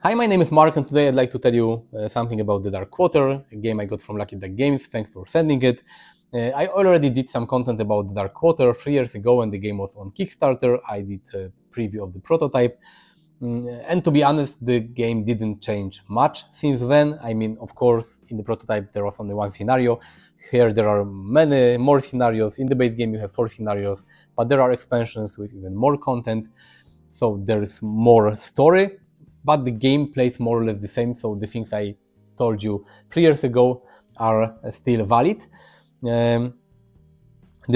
Hi, my name is Mark, and today I'd like to tell you something about the Dark Quarter, a game I got from Lucky Duck Games. Thanks for sending it. I already did some content about the Dark Quarter 3 years ago when the game was on Kickstarter. I did a preview of the prototype. And to be honest, the game didn't change much since then. I mean, of course, in the prototype there was only one scenario. Here there are many more scenarios. In the base game you have 4 scenarios, but there are expansions with even more content. So there is more story, but the game plays more or less the same. So the things I told you 3 years ago are still valid. The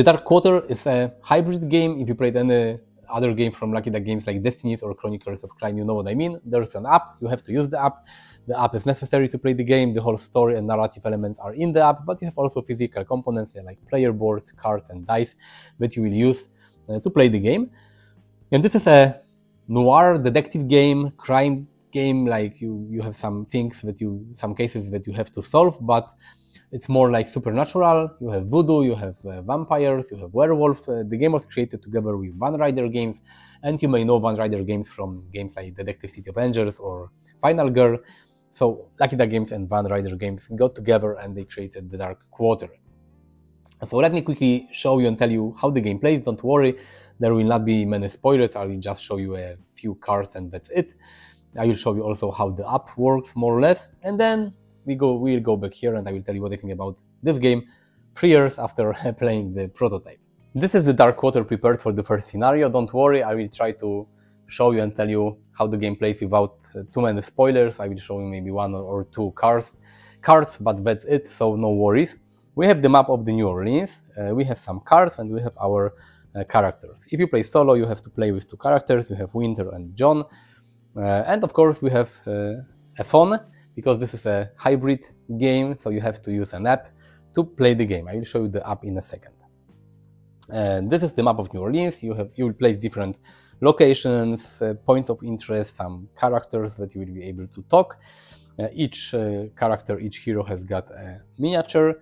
Dark Quarter is a hybrid game. If you played any other game from Lucky Duck Games like Destinies or Chronicles of Crime, you know what I mean. There's an app, you have to use the app. The app is necessary to play the game. The whole story and narrative elements are in the app, but you have also physical components like player boards, cards and dice that you will use to play the game. And this is a noir detective game, crime game, like you have some things that some cases that you have to solve, but it's more like supernatural. You have voodoo, you have vampires, you have werewolf. The game was created together with Van Ryder Games, and you may know Van Ryder Games from games like Detective City of Angels or Final Girl. So Lucky Duck Games and Van Ryder Games got together and they created the Dark Quarter. So let me quickly show you and tell you how the game plays. Don't worry, there will not be many spoilers. I will just show you a few cards and that's it. I will show you also how the app works more or less, and then we'll go back here and I will tell you what I think about this game 3 years after playing the prototype. This is the Dark Quarter prepared for the first scenario. Don't worry, I will try to show you and tell you how the game plays without too many spoilers. I will show you maybe 1 or 2 cards, but that's it, so no worries. We have the map of the New Orleans, we have some cards, and we have our characters. If you play solo, you have to play with 2 characters. You have Winter and John, and of course we have a phone, because this is a hybrid game, so you have to use an app to play the game. I will show you the app in a second. And this is the map of New Orleans. You will place different locations, points of interest, some characters that you will be able to talk. Each character, each hero has got a miniature.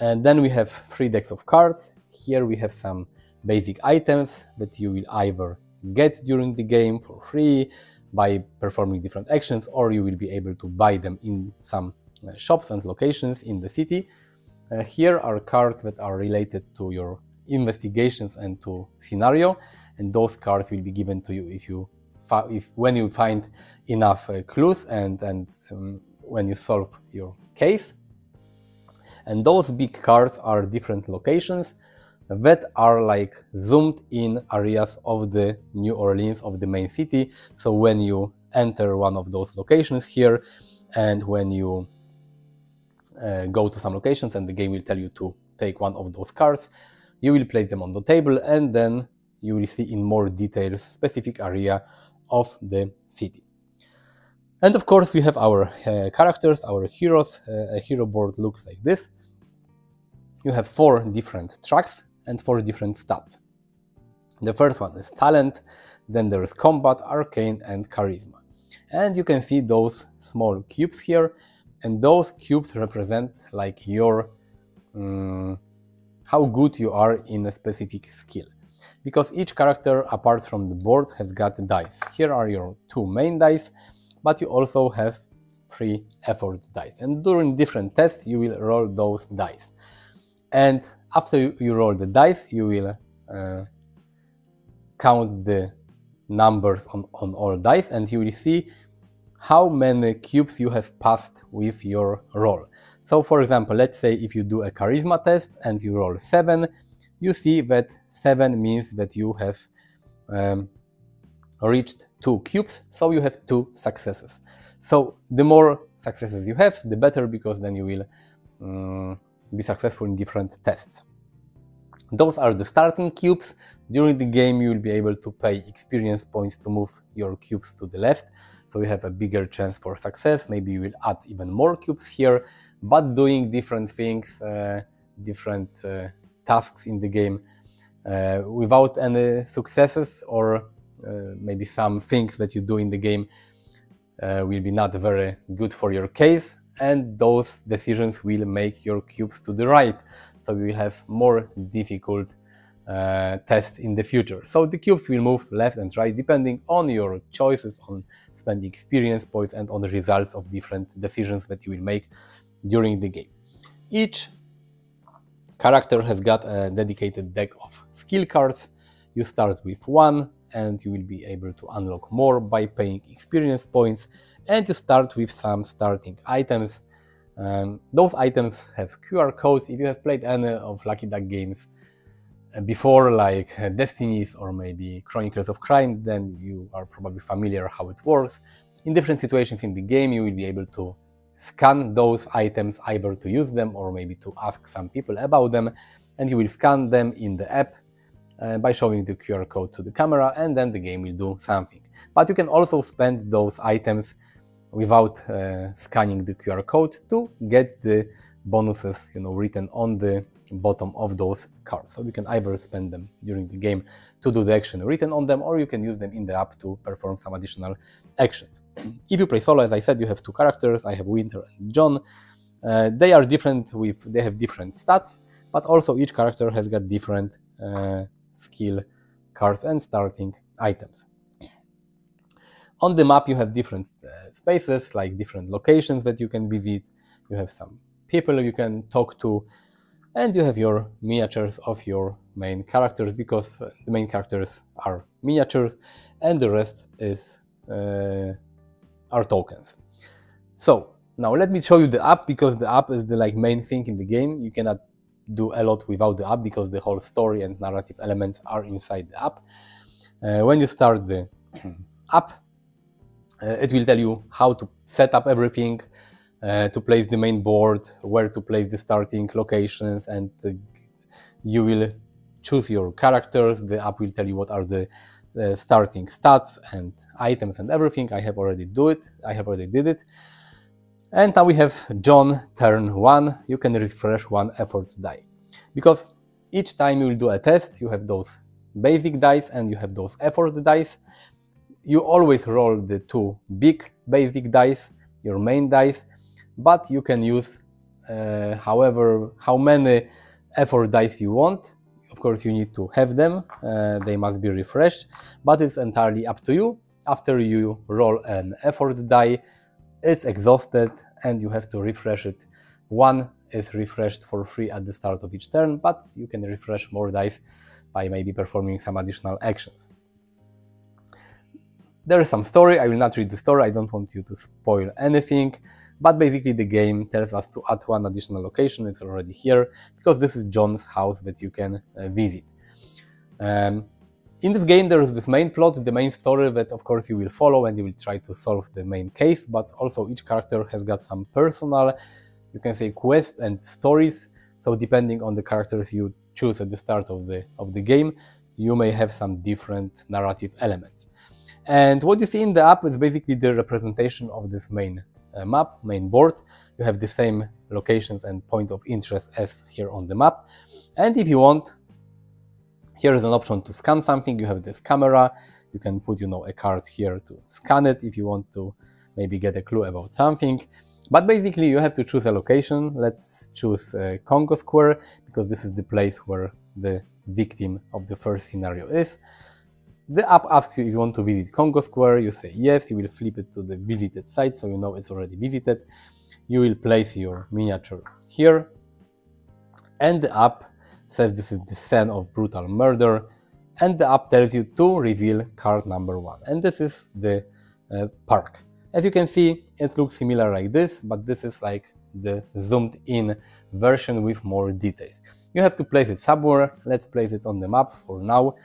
And then we have 3 decks of cards. Here we have some basic items that you will either get during the game for free by performing different actions, or you will be able to buy them in some shops and locations in the city. Here are cards that are related to your investigations and to scenario, and those cards will be given to you when you find enough clues and when you solve your case. And those big cards are different locations that are like zoomed in areas of the New Orleans, of the main city. So when you enter one of those locations here, and when you go to some locations and the game will tell you to take one of those cards, you will place them on the table, and then you will see in more detail specific area of the city. And of course we have our characters, our heroes. A hero board looks like this. You have 4 different tracks and 4 different stats. The first one is talent, then there is combat, arcane and charisma. And you can see those small cubes here, and those cubes represent like your how good you are in a specific skill. Because each character apart from the board has got dice. Here are your 2 main dice, but you also have 3 effort dice. And during different tests you will roll those dice. And after you roll the dice, you will count the numbers on all dice, and you will see how many cubes you have passed with your roll. So for example, let's say if you do a charisma test and you roll 7, you see that 7 means that you have reached 2 cubes, so you have 2 successes. So the more successes you have, the better, because then you will be successful in different tests. Those are the starting cubes. During the game you will be able to pay experience points to move your cubes to the left, so you have a bigger chance for success. Maybe you will add even more cubes here, but doing different things, different tasks in the game without any successes, or maybe some things that you do in the game will be not very good for your case, and those decisions will make your cubes to the right, so you will have more difficult tests in the future. So the cubes will move left and right depending on your choices, on spend experience points and on the results of different decisions that you will make during the game. Each character has got a dedicated deck of skill cards. You start with one and you will be able to unlock more by paying experience points, and you start with some starting items. Those items have QR codes. If you have played any of Lucky Duck games before, like Destinies or maybe Chronicles of Crime, then you are probably familiar how it works. In different situations in the game, you will be able to scan those items, either to use them or maybe to ask some people about them, and you will scan them in the app by showing the QR code to the camera, and then the game will do something. But you can also spend those items without scanning the QR code to get the bonuses, written on the bottom of those cards. So you can either spend them during the game to do the action written on them, or you can use them in the app to perform some additional actions. If you play solo, as I said, you have two characters. I have Winter and John. They are different, they have different stats, but also each character has got different skill cards and starting items. On the map you have different spaces, like different locations that you can visit. You have some people you can talk to, and you have your miniatures of your main characters, because the main characters are miniatures and the rest is are tokens. So now let me show you the app, because the app is the main thing in the game. You cannot do a lot without the app, because the whole story and narrative elements are inside the app. When you start the app, it will tell you how to set up everything, to place the main board, where to place the starting locations, and you will choose your characters. The app will tell you what are the starting stats and items and everything. I have already did it. And now we have John, turn 1. You can refresh one effort die, because each time you will do a test, you have those basic dice and you have those effort dice. You always roll the two big basic dice, your main dice, but you can use how many effort dice you want. Of course, you need to have them, they must be refreshed, but it's entirely up to you. After you roll an effort die, it's exhausted and you have to refresh it. One is refreshed for free at the start of each turn, but you can refresh more dice by maybe performing some additional actions. There is some story. I will not read the story, I don't want you to spoil anything, but basically the game tells us to add one additional location. It's already here, because this is John's house that you can visit. In this game there is this main plot, the main story that of course you will follow, and you will try to solve the main case, but also each character has got some personal, you can say, quests and stories. So depending on the characters you choose at the start of the game, you may have some different narrative elements. And what you see in the app is basically the representation of this main map, main board. You have the same locations and point of interest as here on the map. And if you want, here is an option to scan something. You have this camera. You can put, a card here to scan it if you want to maybe get a clue about something. But basically you have to choose a location. Let's choose Congo Square, because this is the place where the victim of the first scenario is. The app asks you if you want to visit Congo Square. You say yes. You will flip it to the visited site, so you know it's already visited. You will place your miniature here, and the app says this is the scene of brutal murder, and the app tells you to reveal card number 1, and this is the park. As you can see, it looks similar like this, but this is like the zoomed in version with more details. You have to place it somewhere. Let's place it on the map for now.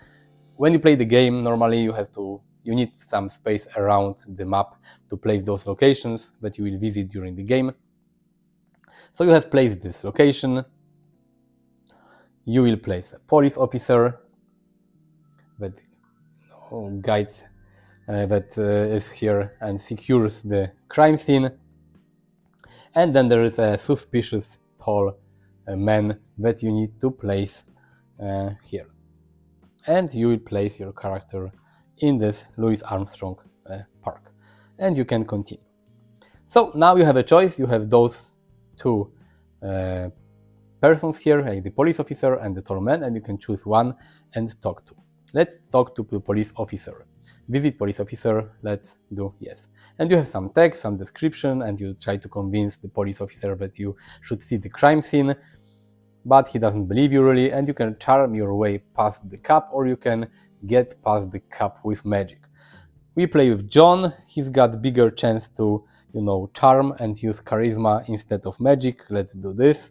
When you play the game, normally you need some space around the map to place those locations that you will visit during the game. So you have placed this location. You will place a police officer that guides, that is here and secures the crime scene. And then there is a suspicious tall man that you need to place here. And you will place your character in this Louis Armstrong park. And you can continue. So now you have a choice. You have those two persons here, like the police officer and the tall man, and you can choose one and talk to. Let's talk to the police officer. Visit police officer, let's do yes. And you have some text, some description, and you try to convince the police officer that you should see the crime scene, but he doesn't believe you really, and you can charm your way past the cop, or you can get past the cop with magic. We play with John. He's got bigger chance to, charm and use charisma instead of magic. Let's do this.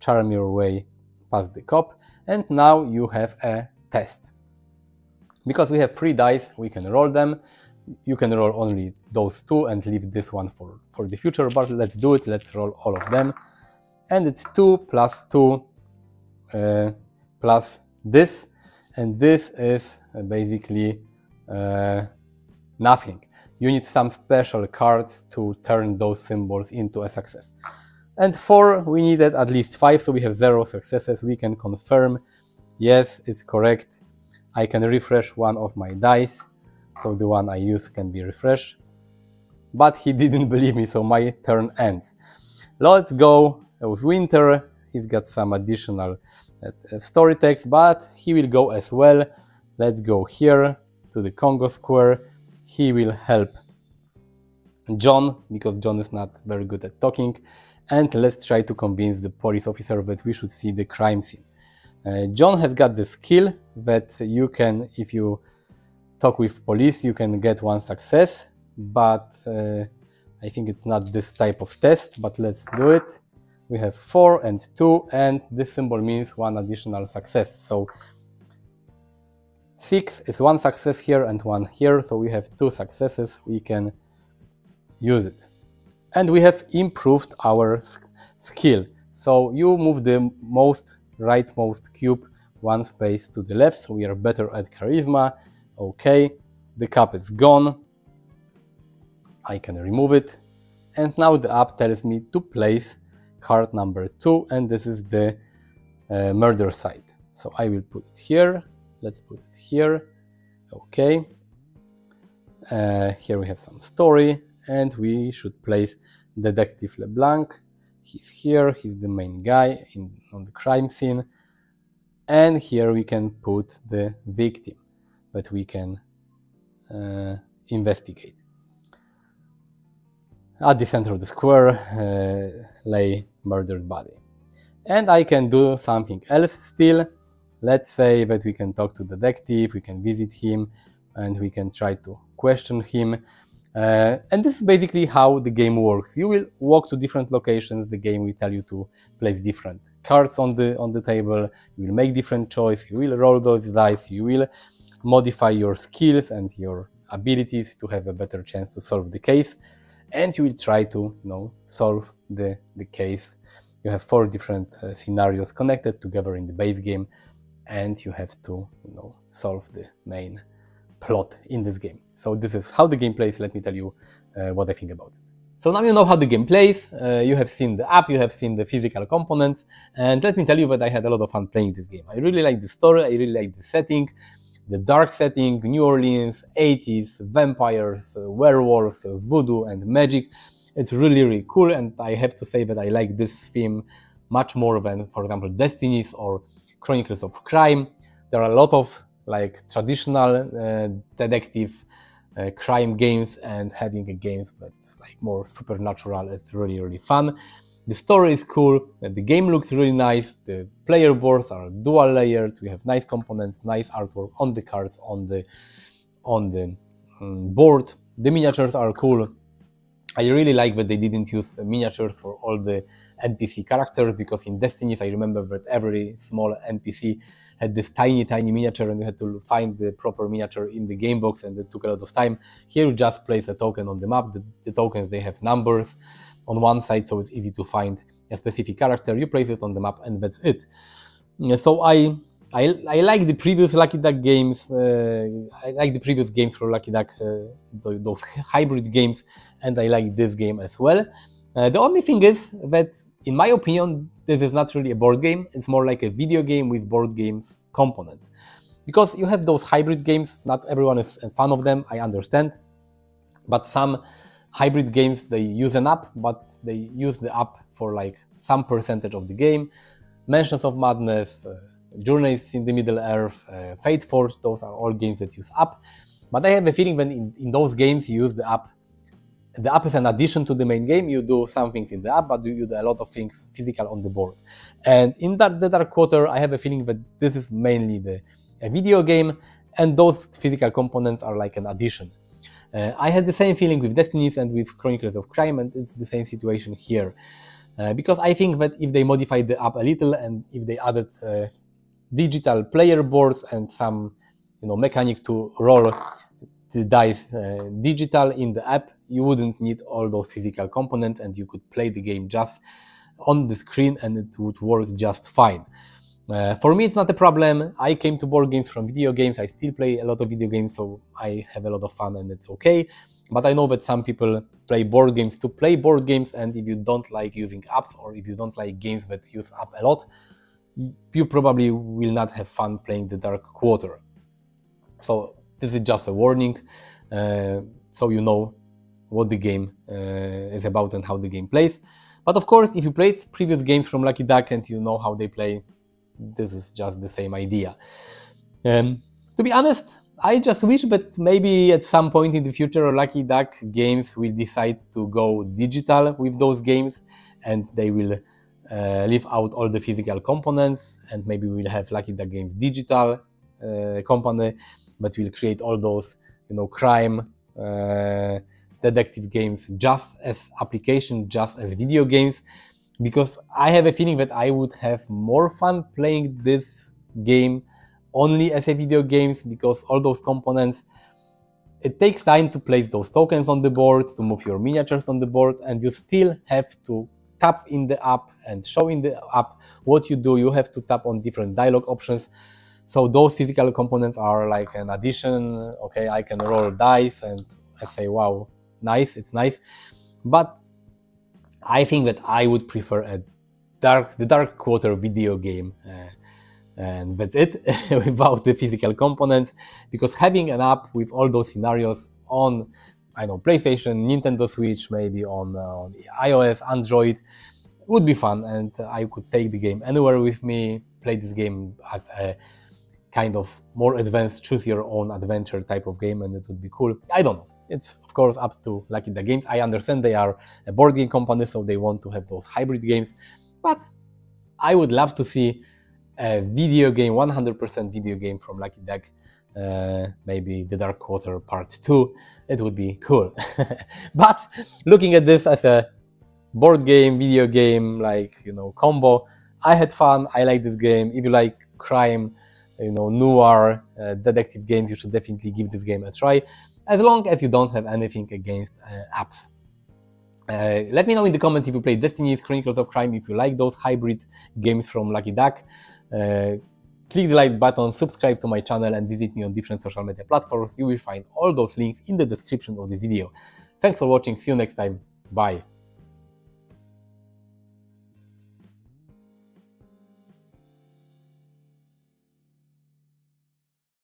Charm your way past the cop, and now you have a test. Because we have 3 dice, we can roll them. You can roll only those 2 and leave this one for the future, but let's do it. Let's roll all of them. And it's 2 plus 2 plus this, and this is basically nothing. You need some special cards to turn those symbols into a success. And 4, we needed at least 5, so we have 0 successes. We can confirm, yes, it's correct. I can refresh one of my dice, so the one I use can be refreshed. But he didn't believe me, so my turn ends. Let's go with Winter. He's got some additional story text, but he will go as well. Let's go here to the Congo Square. He will help John, because John is not very good at talking. And let's try to convince the police officer that we should see the crime scene. John has got the skill that you can, if you talk with police, you can get 1 success, but I think it's not this type of test, but let's do it. We have 4 and 2, and this symbol means 1 additional success. So 6 is 1 success here and 1 here, so we have 2 successes. We can use it. And we have improved our skill. So you move the rightmost cube 1 space to the left, so we are better at charisma. Okay, the cup is gone. I can remove it. And now the app tells me to place card number 2, and this is the murder side. So I will put it here. Let's put it here. Okay. Here we have some story, and we should place Detective LeBlanc. He's here, he's the main guy on the crime scene. And here we can put the victim that we can investigate. At the center of the square lay murdered body. And I can do something else still. Let's say that we can talk to detective, we can visit him, and we can try to question him. And this is basically how the game works. You will walk to different locations. The game will tell you to place different cards on the table. You will make different choices. You will roll those dice. You will modify your skills and your abilities to have a better chance to solve the case. And you will try to solve the case. You have 4 different scenarios connected together in the base game, and you have to solve the main plot in this game. So this is how the game plays. Let me tell you what I think about it. So now you know how the game plays. You have seen the app, you have seen the physical components, and let me tell you that I had a lot of fun playing this game. I really like the story, I really like the setting, the dark setting, New Orleans, 80s, vampires, werewolves, voodoo and magic. It's really, really cool, and I have to say that I like this theme much more than, for example, Destinies or Chronicles of Crime. There are a lot of traditional detective crime games, and having a games that's more supernatural is really, really fun. The story is cool, the game looks really nice, the player boards are dual layered, we have nice components, nice artwork on the cards, on the board. The miniatures are cool. I really like that they didn't use miniatures for all the NPC characters, because in Destinies I remember that every small NPC had this tiny miniature, and you had to find the proper miniature in the game box, and it took a lot of time. Here you just place a token on the map. The tokens, they have numbers on one side, so it's easy to find a specific character. You place it on the map, and that's it. So I like the previous Lucky Duck games. I like the previous games for Lucky Duck, those hybrid games, and I like this game as well. The only thing is that, in my opinion, this is not really a board game. It's more like a video game with board games components. Because you have those hybrid games, not everyone is a fan of them, I understand. But some hybrid games, they use an app, but they use the app for some percentage of the game. Mansions of Madness, Journeys in the Middle Earth, Fate Force, those are all games that use app. But I have a feeling when in those games you use the app is an addition to the main game. You do some things in the app, but you do a lot of things physical on the board. And in the Dark Quarter, I have a feeling that this is mainly a video game, and those physical components are like an addition. I had the same feeling with Destinies and with Chronicles of Crime, and it's the same situation here. Because I think that if they modified the app a little, and if they added digital player boards and some mechanic to roll the dice digital in the app, you wouldn't need all those physical components, and you could play the game just on the screen and it would work just fine. For me, it's not a problem. I came to board games from video games. I still play a lot of video games, so I have a lot of fun and it's okay. But I know that some people play board games to play board games, and if you don't like using apps, or if you don't like games that use app a lot, you probably will not have fun playing the Dark Quarter. So this is just a warning, so you know what the game is about and how the game plays. But of course, if you played previous games from Lucky Duck and you know how they play, this is just the same idea. To be honest, I just wish that maybe at some point in the future Lucky Duck games will decide to go digital with those games, and they will leave out all the physical components, and maybe we'll have Lucky Duck Games digital company that will create all those crime detective games just as application, just as video games, because I have a feeling that I would have more fun playing this game only as a video games, because all those components, it takes time to place those tokens on the board, to move your miniatures on the board, and you still have to tap in the app and show in the app what you do. You have to tap on different dialogue options. So those physical components are like an addition. Okay, I can roll dice and I say, wow, nice, it's nice. But I think that I would prefer the Dark Quarter video game, and that's it, without the physical components, because having an app with all those scenarios on, PlayStation, Nintendo Switch, maybe on iOS, Android, would be fun, and I could take the game anywhere with me, play this game as a kind of more advanced choose your own adventure type of game, and it would be cool. I don't know. It's of course up to Lucky Duck Games. I understand they are a board game company, so they want to have those hybrid games, but I would love to see a video game, 100% video game from Lucky Duck, maybe the Dark Quarter Part 2. It would be cool. But looking at this as a board game, video game, combo, I had fun. I like this game. If you like crime, noir, detective games, you should definitely give this game a try, as long as you don't have anything against apps. Let me know in the comments if you play Destinies, Chronicles of Crime, if you like those hybrid games from Lucky Duck. Click the like button, subscribe to my channel, and visit me on different social media platforms. You will find all those links in the description of the video. Thanks for watching, see you next time, bye.